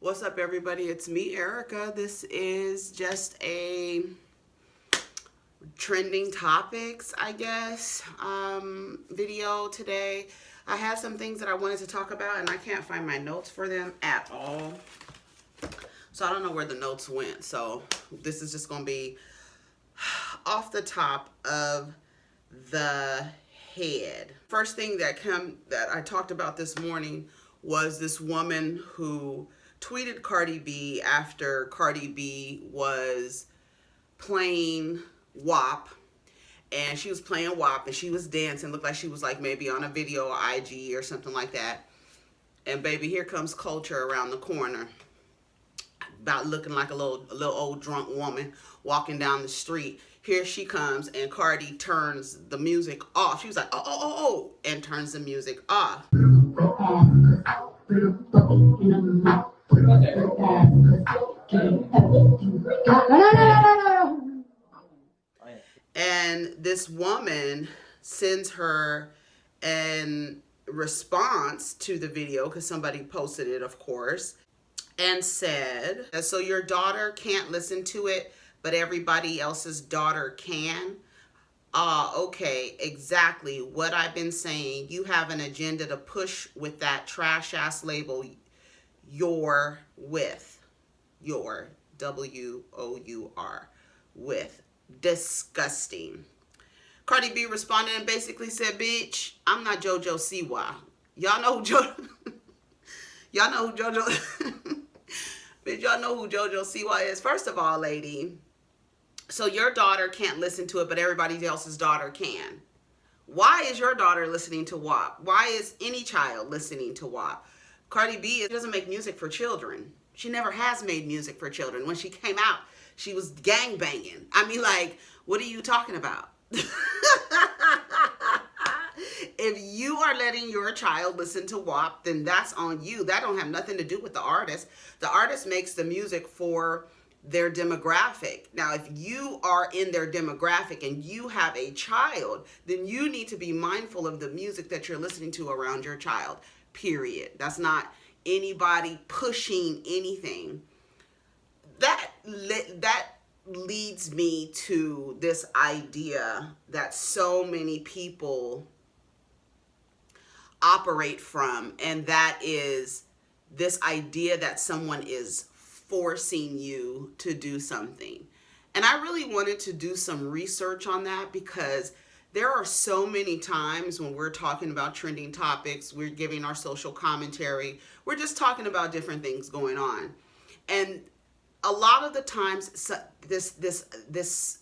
What's up, everybody? It's me, Erica. This is just a trending topics, I guess, video today. I had some things that I wanted to talk about, and I can't find my notes for them at all. So I don't know where the notes went. So this is just going to be off the top of the head. First thing that I talked about this morning was this woman who tweeted Cardi B after Cardi B was playing WAP, and she was playing WAP and she was dancing. Looked like she was like maybe on a video or IG or something like that. And baby, here comes Culture around the corner, about looking like a little old drunk woman walking down the street. Here she comes, and Cardi turns the music off. She was like, oh, and turns the music off. And this woman sends her an response to the video, because somebody posted it, of course, and said, so your daughter can't listen to it, but everybody else's daughter can? Okay, exactly what I've been saying. You have an agenda to push with that trash ass label you're with. Your, W-O-U-R, with. Disgusting. Cardi B responded and basically said, bitch, I'm not JoJo Siwa. Y'all know who y'all know who JoJo bitch, y'all know who JoJo Siwa is. First of all, lady, so your daughter can't listen to it, but everybody else's daughter can. Why is your daughter listening to WAP? Why is any child listening to WAP? Cardi B doesn't make music for children. She never has made music for children. When she came out, she was gangbanging. I mean, like, what are you talking about? If you are letting your child listen to WAP, then that's on you. That don't have nothing to do with the artist. The artist makes the music for their demographic. Now, if you are in their demographic and you have a child, then you need to be mindful of the music that you're listening to around your child, period. That's not anybody pushing anything. That leads me to this idea that so many people operate from, and that is this idea that someone is forcing you to do something. And I really wanted to do some research on that, because there are so many times when we're talking about trending topics, we're giving our social commentary, we're just talking about different things going on. And a lot of the times this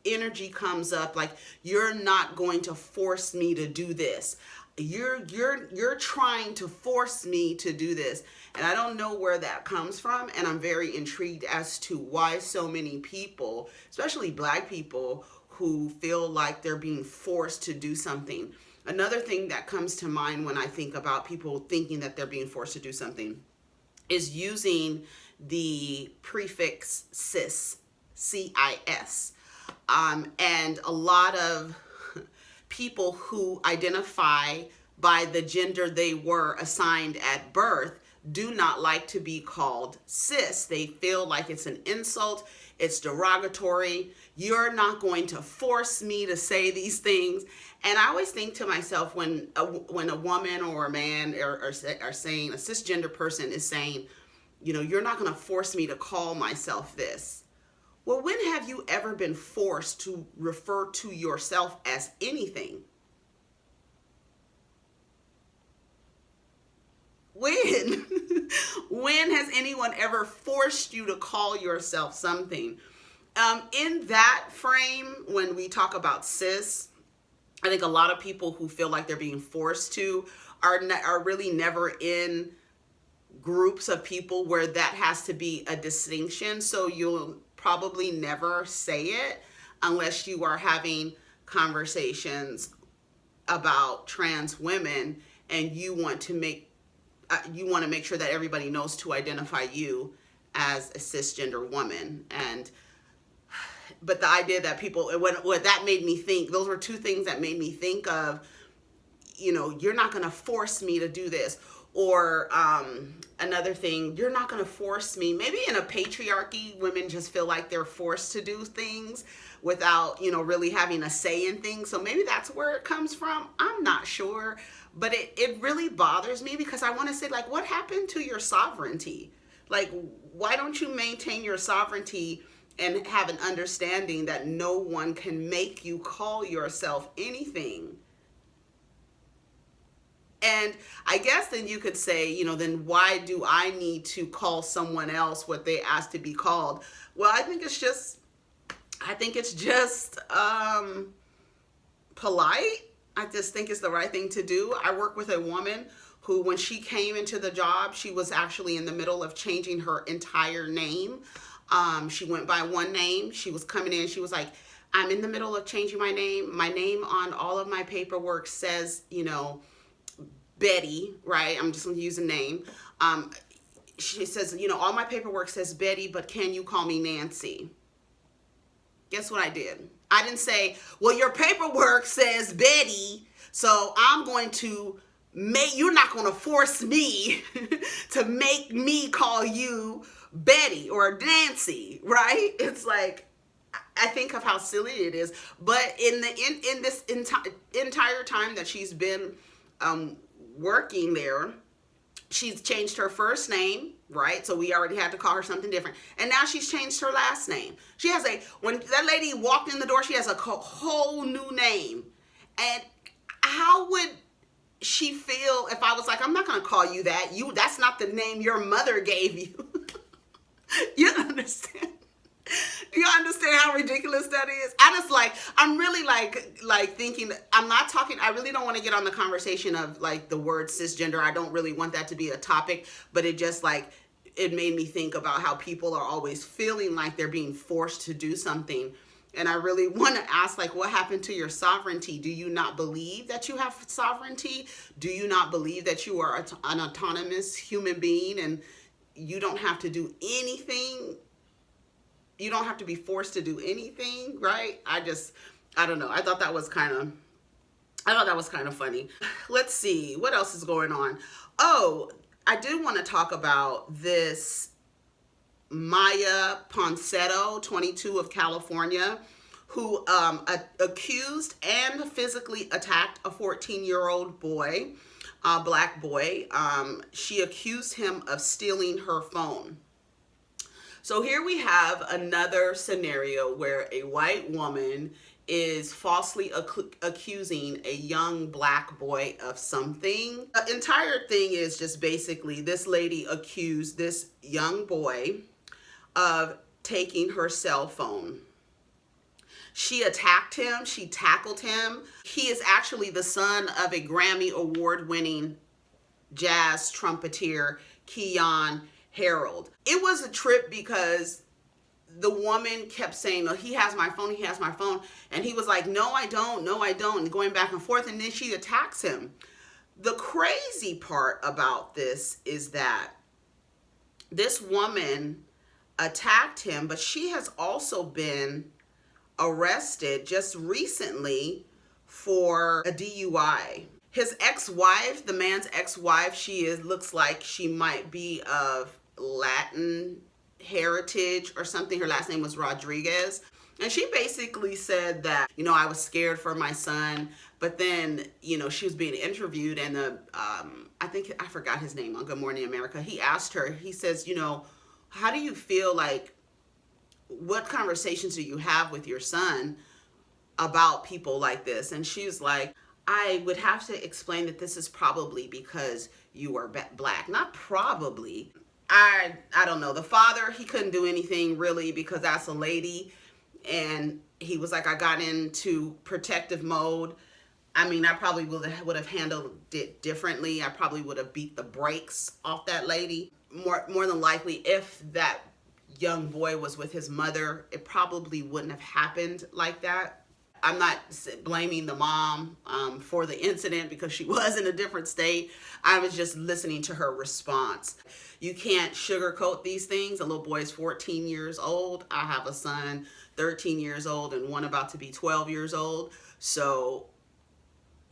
energy comes up like, you're not going to force me to do this. You're trying to force me to do this. And I don't know where that comes from. And I'm very intrigued as to why so many people, especially Black people, who feel like they're being forced to do something. Another thing that comes to mind when I think about people thinking that they're being forced to do something is using the prefix cis, C-I-S. And a lot of people who identify by the gender they were assigned at birth do not like to be called cis. They feel like it's an insult, it's derogatory. You're not going to force me to say these things. And I always think to myself, when a woman or a man are saying, a cisgender person is saying, you know, you're not going to force me to call myself this. Well, when have you ever been forced to refer to yourself as anything? When? When has anyone ever forced you to call yourself something? In that frame, when we talk about cis, I think a lot of people who feel like they're being forced to are really never in groups of people where that has to be a distinction. So you'll probably never say it unless you are having conversations about trans women and you want to make sure that everybody knows to identify you as a cisgender woman. But the idea that people, what that made me think, those were two things that made me think of, you know, you're not going to force me to do this. Or another thing, you're not going to force me. Maybe in a patriarchy, women just feel like they're forced to do things without, really having a say in things. So maybe that's where it comes from. I'm not sure. But it really bothers me because I want to say, like, what happened to your sovereignty? Like, why don't you maintain your sovereignty and have an understanding that no one can make you call yourself anything? And I guess then you could say, then why do I need to call someone else what they asked to be called? Well, I think it's just polite. I just think it's the right thing to do. I work with a woman who, when she came into the job, she was actually in the middle of changing her entire name. She went by one name. She was coming in. She was like, I'm in the middle of changing my name. My name on all of my paperwork says, Betty, right? I'm just going to use a name. She says, all my paperwork says Betty, but can you call me Nancy? Guess what I did? I didn't say, well, your paperwork says Betty, so I'm going to you're not going to force me to make me call you Betty or Nancy, right? It's like, I think of how silly it is. But in this entire time that she's been working there, she's changed her first name, right? So we already had to call her something different. And now she's changed her last name. She has when that lady walked in the door, she has a whole new name. And how would she feel if I was like, I'm not going to call you that. That's not the name your mother gave you. You understand? Do you understand how ridiculous that is? I'm really thinking, I really don't want to get on the conversation of like the word cisgender. I don't really want that to be a topic, but it just it made me think about how people are always feeling like they're being forced to do something. And I really want to ask, what happened to your sovereignty? Do you not believe that you have sovereignty? Do you not believe that you are an autonomous human being and you don't have to do anything? You don't have to be forced to do anything, right? I don't know. I thought that was kind of funny. Let's see, what else is going on? Oh, I did want to talk about this Miya Ponsetto, 22 of California, who accused and physically attacked a 14-year-old boy, a black boy. She accused him of stealing her phone. So here we have another scenario where a white woman is falsely accusing a young black boy of something. The entire thing is just basically this lady accused this young boy of taking her cell phone. She attacked him. She tackled him. He is actually the son of a Grammy award-winning jazz trumpeter, Keyon Harold. It was a trip because the woman kept saying, oh, he has my phone, he has my phone. And he was like, no, I don't, and going back and forth. And then she attacks him. The crazy part about this is that this woman attacked him, but she has also been arrested just recently for a DUI. His ex-wife, the man's ex-wife, looks like she might be of Latin heritage or something. Her last name was Rodriguez. And she basically said that, I was scared for my son. But then, she was being interviewed and I forgot his name on Good Morning America. He asked her, he says, how do you feel what conversations do you have with your son about people like this? And she's like, I would have to explain that this is probably because you are black. Not probably. I don't know. The father, he couldn't do anything really because that's a lady. And he was like, I got into protective mode. I mean, I probably would have handled it differently. I probably would have beat the brakes off that lady. More than likely, if that young boy was with his mother, it probably wouldn't have happened like that. I'm not blaming the mom for the incident because she was in a different state. I was just listening to her response. You can't sugarcoat these things. A little boy is 14 years old. I have a son, 13 years old, and one about to be 12 years old. So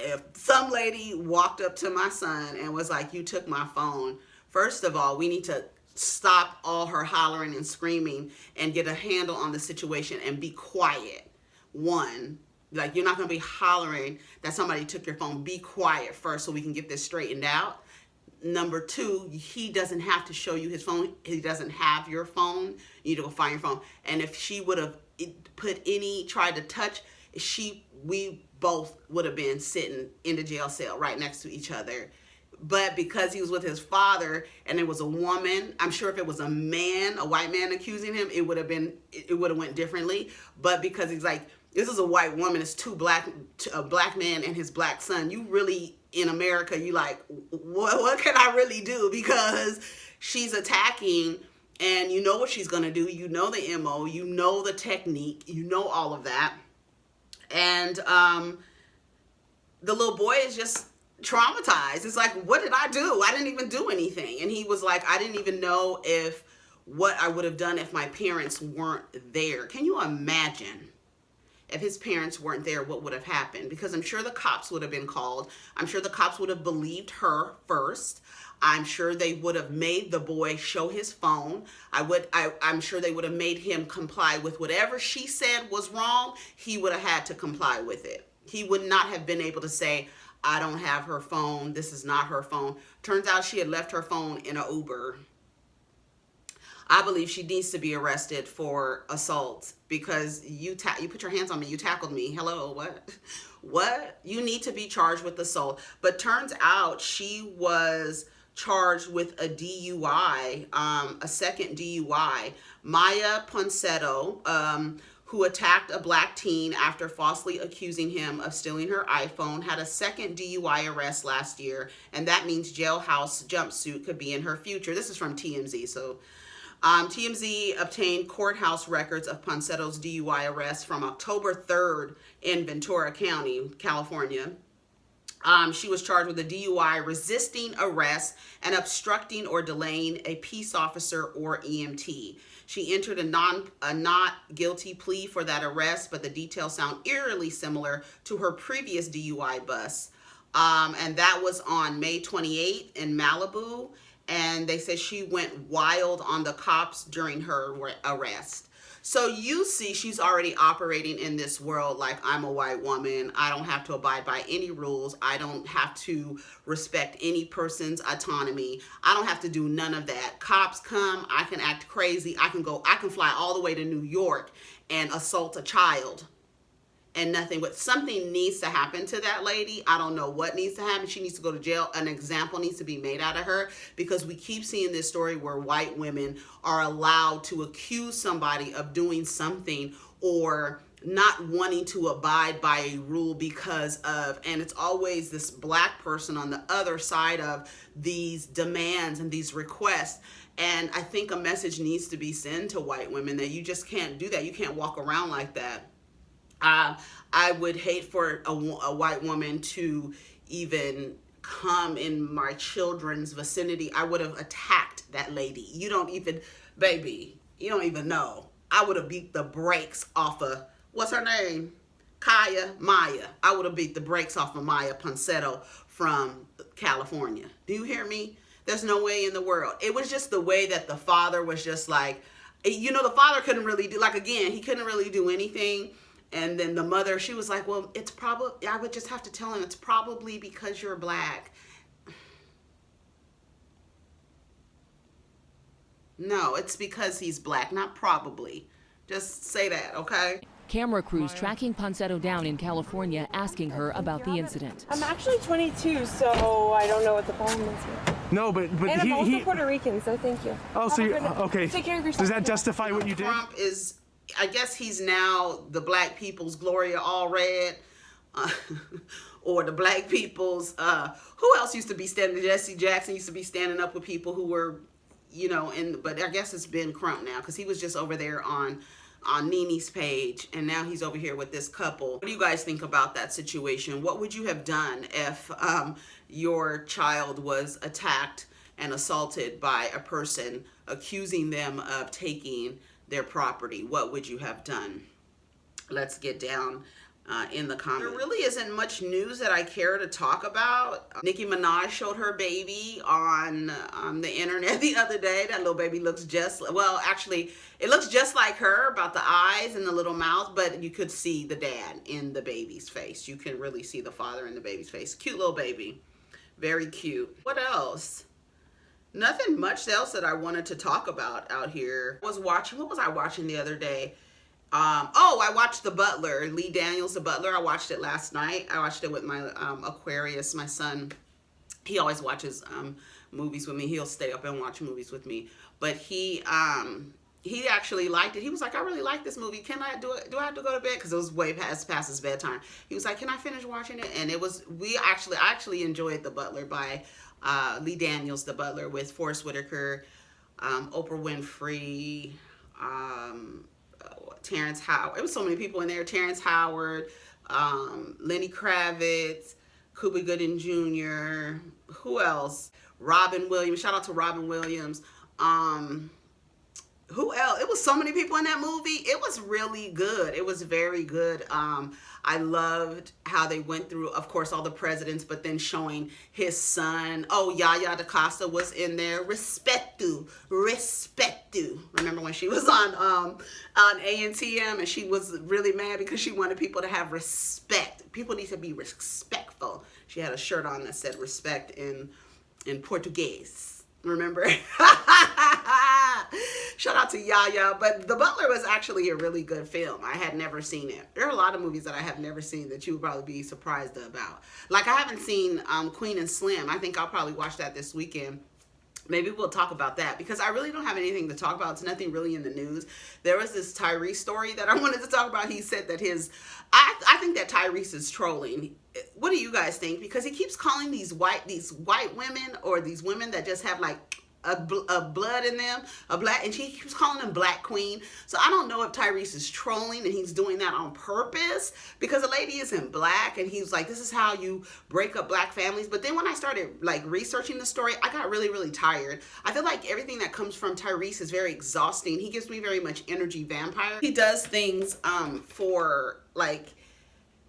if some lady walked up to my son and was like, you took my phone, first of all, we need to stop all her hollering and screaming and get a handle on the situation and be quiet. One, like, you're not going to be hollering that somebody took your phone. Be quiet first so we can get this straightened out. Number two, he doesn't have to show you his phone. He doesn't have your phone. You need to go find your phone. And if she would have tried to touch, we both would have been sitting in the jail cell right next to each other. But because he was with his father and it was a woman, I'm sure if it was a man, a white man accusing him, it would have went differently. But because he's like, this is a white woman, it's a black man and his black son, you really, in America, you like, what can I really do? Because she's attacking, and you know what she's gonna do. You know the MO, you know the technique, you know all of that. And the little boy is just traumatized. It's like, what did I do? I didn't even do anything. And he was like, I didn't even know what I would have done if my parents weren't there. Can you imagine if his parents weren't there, what would have happened? Because I'm sure the cops would have been called. I'm sure the cops would have believed her first. I'm sure they would have made the boy show his phone. I'm sure they would have made him comply with whatever she said was wrong. He would have had to comply with it. He would not have been able to say, I don't have her phone. This is not her phone. Turns out she had left her phone in an Uber. I believe she needs to be arrested for assault because you put your hands on me. You tackled me. Hello, what? What? You need to be charged with assault. But turns out she was charged with a DUI, a second DUI. Miya Ponsetto, who attacked a black teen after falsely accusing him of stealing her iPhone, had a second DUI arrest last year, and that means jailhouse jumpsuit could be in her future. This is from TMZ. So TMZ obtained courthouse records of Ponsetto's DUI arrest from October 3rd in Ventura County, California. She was charged with a DUI, resisting arrest, and obstructing or delaying a peace officer or EMT. She entered a not guilty plea for that arrest, but the details sound eerily similar to her previous DUI bust. And that was on May 28th in Malibu. And they said she went wild on the cops during her arrest. So you see, she's already operating in this world like, I'm a white woman. I don't have to abide by any rules. I don't have to respect any person's autonomy. I don't have to do none of that. Cops come, I can act crazy. I can fly all the way to New York and assault a child. And nothing, but something needs to happen to that lady. I don't know what needs to happen. She needs to go to jail. An example needs to be made out of her, because we keep seeing this story where white women are allowed to accuse somebody of doing something or not wanting to abide by a rule because of, and it's always this black person on the other side of these demands and these requests. And I think a message needs to be sent to white women that you just can't do that. You can't walk around like that. I would hate for a white woman to even come in my children's vicinity. I would have attacked that lady. You don't even, baby, you don't even know. I would have beat the brakes off of, what's her name? Miya. I would have beat the brakes off of Miya Ponsetto from California. Do you hear me? There's no way in the world. It was just the way that the father was just like, you know, the father couldn't really do, like, again, he couldn't really do anything. And then the mother, she was like, well, it's probably, I would just have to tell him it's probably because you're black. No, it's because he's black, not probably. Just say that, okay? Camera crews tracking Ponsetto down in California, asking her about the incident. I'm actually 22, so I don't know what the problem is here. No, but and I'm also Puerto Rican, so thank you. Oh, so you, okay. Take care of yourself. Does that justify what you did? Trump is, I guess he's now the black people's Gloria Allred, or the black people's, who else used to be standing, Jesse Jackson used to be standing up with people who were, you know, but I guess it's Ben Crump now, because he was just over there on Nene's page, and now he's over here with this couple. What do you guys think about that situation? What would you have done if your child was attacked and assaulted by a person accusing them of taking their property? What would you have done? Let's get down in the comments. There really isn't much news that I care to talk about. Nicki Minaj showed her baby on the internet the other day. That little baby looks just, well, actually, it looks just like her, about the eyes and the little mouth, but you could see the dad in the baby's face. You can really see the father in the baby's face. Cute little baby. Very cute. What else? Nothing much else that I wanted to talk about out here. What was I watching the other day? I watched The Butler, Lee Daniels, The Butler. I watched it last night. I watched it with my Aquarius, my son. He always watches movies with me. He'll stay up and watch movies with me. But he actually liked it. He was like, I really like this movie. Can I do it? Do I have to go to bed? Because it was way past his bedtime. He was like, can I finish watching it? And I actually enjoyed The Butler by Lee Daniels, The Butler, with Forest Whitaker, Oprah Winfrey, Terrence Howard. It was so many people in there. Terrence Howard, Lenny Kravitz, Cuba Gooding Jr. Who else? Robin Williams. Shout out to Robin Williams. Who else? It was so many people in that movie. It was really good. It was very good. I loved how they went through, of course, all the presidents, but then showing his son. Oh, Yaya DaCosta was in there. Respectu. Remember when she was on ANTM and she was really mad because she wanted people to have respect. People need to be respectful. She had a shirt on that said respect in Portuguese. Remember? Shout out to Yaya. But The Butler was actually a really good film. I had never seen it. There are a lot of movies that I have never seen that you would probably be surprised about. Like, I haven't seen Queen and Slim. I think I'll probably watch that this weekend. Maybe we'll talk about that because I really don't have anything to talk about. It's nothing really in the news. There was this Tyrese story that I wanted to talk about. He said that I think that Tyrese is trolling. What do you guys think? Because he keeps calling these white women, or these women that just have like a blood in them, and she keeps calling them Black Queen. So I don't know if Tyrese is trolling and he's doing that on purpose, because the lady isn't black, and he's like, this is how you break up black families. But then when I started like researching the story, I got really, really tired. I feel like everything that comes from Tyrese is very exhausting. He gives me very much energy vampire. He does things for like,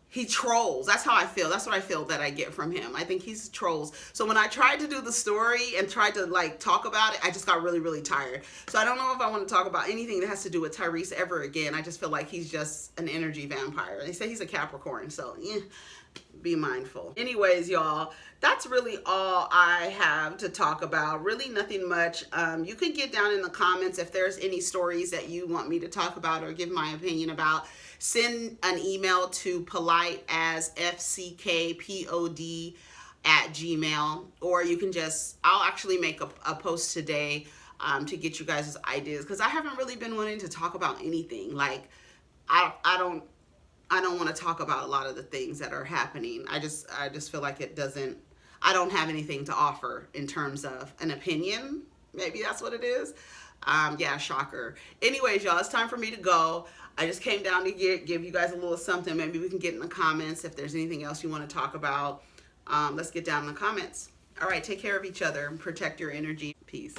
he trolls. That's how I feel. That's what I feel that I get from him. I think he's trolls. So when I tried to do the story and tried to like talk about it, I just got really, really tired. So I don't know if I want to talk about anything that has to do with Tyrese ever again. I just feel like he's just an energy vampire. They say he's a Capricorn, so be mindful. Anyways, y'all, that's really all I have to talk about. Really nothing much. You can get down in the comments if there's any stories that you want me to talk about or give my opinion about. Send an email to polite@gmail, or you can I'll actually make a post today to get you guys' ideas, because I haven't really been wanting to talk about anything. Like, I don't want to talk about a lot of the things that are happening. I just feel like I don't have anything to offer in terms of an opinion. Maybe that's what it is. Yeah, shocker. Anyways, y'all, it's time for me to go. I just came down to give you guys a little something. Maybe we can get in the comments if there's anything else you want to talk about. Let's get down in the comments. All right, take care of each other and protect your energy. Peace.